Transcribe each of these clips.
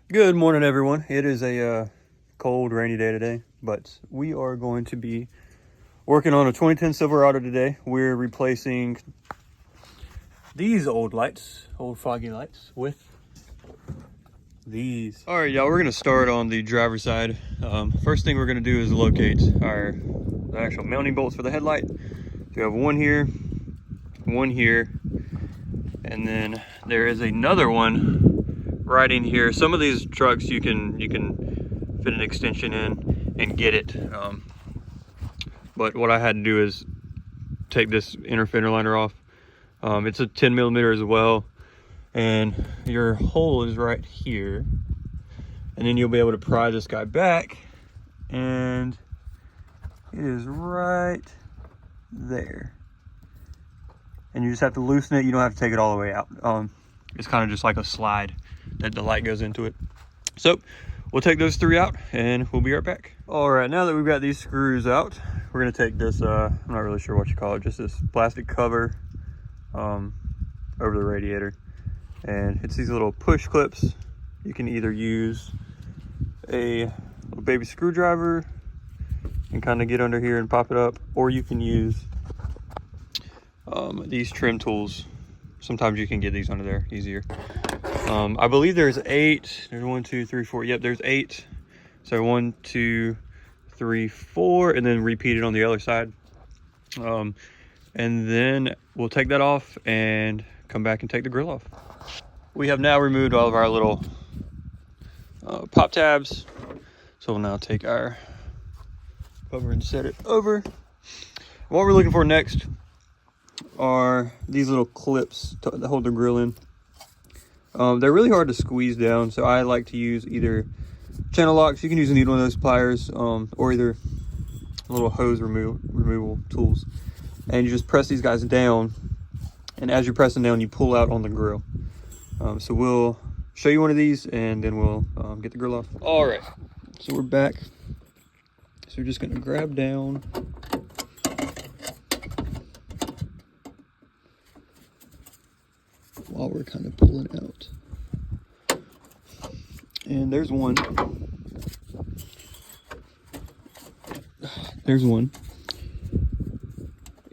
Good morning, everyone. It is a cold, rainy day today, but we are going to be working on a 2010 Silverado today. We're replacing these old lights, old foggy lights, with these. All right, y'all, we're gonna start on the driver's side. First thing we're gonna do is locate the actual mounting bolts for the headlight. So we have one here, and then there is another one right in here. Some of these trucks you can fit an extension in and get it, but what I had to do is take this inner fender liner off. It's a 10 millimeter as well, and your hole is right here, and then you'll be able to pry this guy back, and it is right there, and you just have to loosen it. You don't have to take it all the way out. It's kind of just like a slide that the light goes into it. So we'll take those three out and we'll be right back. All right, now that we've got these screws out, we're gonna take this, I'm not really sure what you call it, just this plastic cover over the radiator. And it's these little push clips. You can either use a little baby screwdriver and kind of get under here and pop it up, or you can use these trim tools. Sometimes you can get these under there easier. I believe there's 8. There's 1, 2, 3, 4. Yep, there's 8. So 1, 2, 3, 4, and then repeat it on the other side. And then we'll take that off and come back and take the grill off. We have now removed all of our little pop tabs. So we'll now take our cover and set it over. What we're looking for next are these little clips to hold the grill in. They're really hard to squeeze down, so I like to use either channel locks. You can use any one of those pliers, or either little hose removal tools. And you just press these guys down, and as you're pressing down, you pull out on the grill. So we'll show you one of these, and then we'll get the grill off. All right, so we're back. So we're just gonna grab down. While we're kind of pulling out. And there's one. There's one.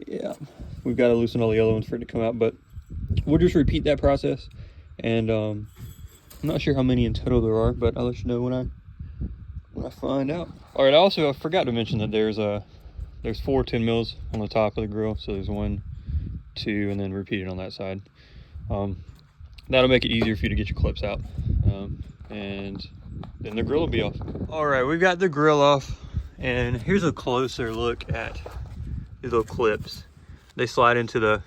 Yeah, we've got to loosen all the other ones for it to come out, but we'll just repeat that process. And I'm not sure how many in total there are, but I'll let you know when I find out. All right, I forgot to mention that there's 4 10 mils on the top of the grill. So there's 1, 2, and then repeat it on that side. That'll make it easier for you to get your clips out, and then the grill will be off. All right, we've got the grill off, and here's a closer look at these little clips. They slide into these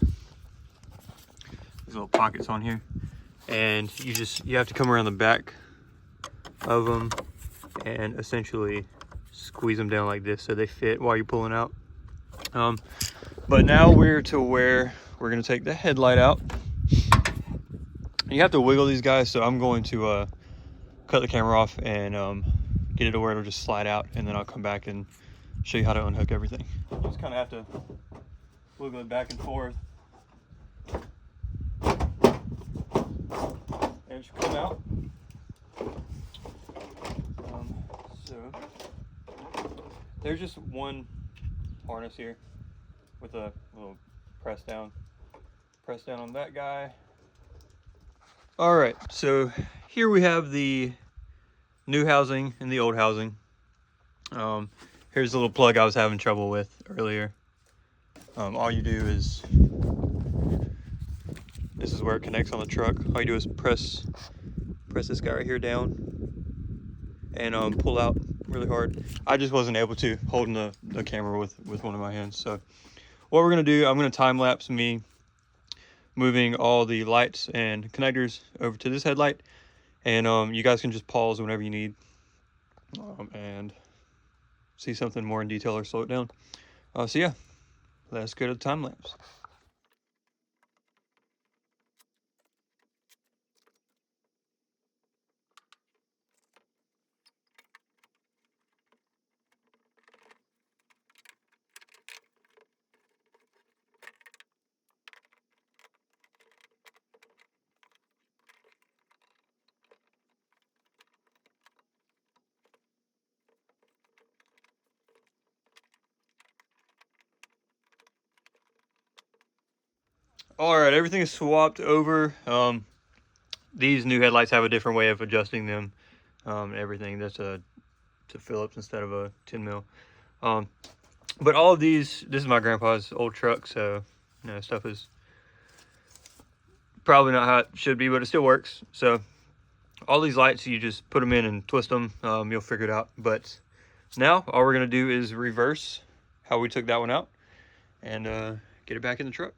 little pockets on here, and you have to come around the back of them and essentially squeeze them down like this so they fit while you're pulling out. But now we're to where we're gonna take the headlight out. You have to wiggle these guys, so I'm going to cut the camera off and get it to where it'll just slide out, and then I'll come back and show you how to unhook everything. You just kind of have to wiggle it back and forth, and it should come out. So there's just one harness here with a little press down on that guy. All right, so here we have the new housing and the old housing. Here's the little plug I was having trouble with earlier. All you do is, this is where it connects on the truck. All you do is press this guy right here down and pull out really hard. I just wasn't able to holding the camera with one of my hands. So what we're gonna do, I'm gonna time lapse me moving all the lights and connectors over to this headlight, and you guys can just pause whenever you need and see something more in detail or slow it down. So yeah, let's go to the time lapse. All right, everything is swapped over. These new headlights have a different way of adjusting them. Everything that's to Phillips instead of a 10 mil. But all of these, this is my grandpa's old truck, so you know, stuff is probably not how it should be, but it still works. So all these lights, you just put them in and twist them. You'll figure it out. But now all we're gonna do is reverse how we took that one out and get it back in the truck.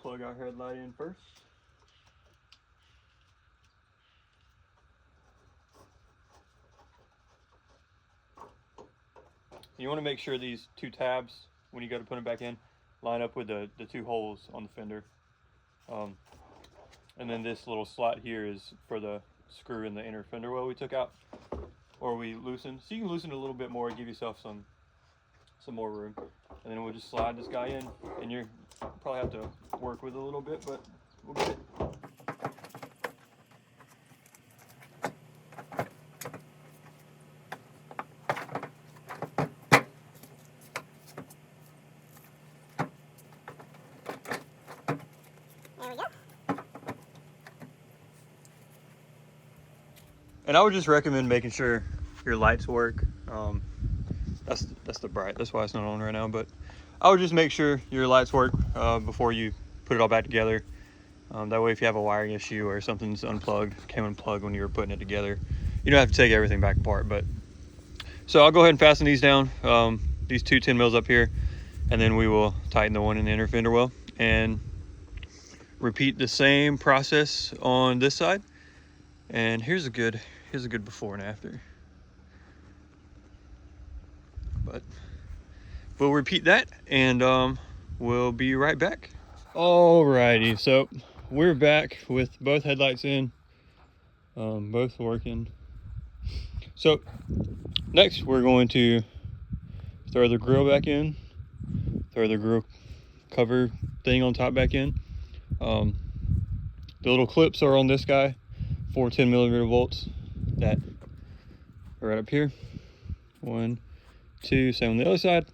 Plug our headlight in first. You want to make sure these two tabs, when you go to put them back in, line up with the two holes on the fender. And then this little slot here is for the screw in the inner fender well we took out, or we loosened. So you can loosen it a little bit more, give yourself some more room. And then we'll just slide this guy in, and you probably have to work with it a little bit, but we'll get it. There we go. And I would just recommend making sure your lights work. That's the bright. That's why it's not on right now. But I would just make sure your lights work before you put it all back together. That way, if you have a wiring issue or something's unplugged, came unplugged when you were putting it together, you don't have to take everything back apart. But so I'll go ahead and fasten these down. These two 10 mils up here, and then we will tighten the one in the inner fender well and repeat the same process on this side. And here's a good before and after. But we'll repeat that, and we'll be right back. Alrighty, so we're back with both headlights in, both working. So next we're going to throw the grill back in, throw the grill cover thing on top back in. The little clips are on this guy for 10 millimeter bolts that are right up here. 1, 2, same on the other side,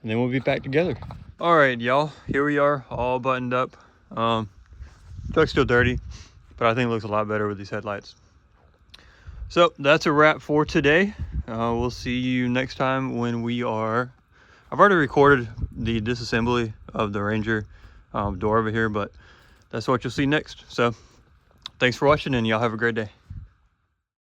and then we'll be back together. All right, y'all, here we are, all buttoned up. Truck's still dirty, but I think it looks a lot better with these headlights. So that's a wrap for today. We'll see you next time when we are, I've already recorded the disassembly of the Ranger door over here, but that's what you'll see next. So thanks for watching, and y'all have a great day.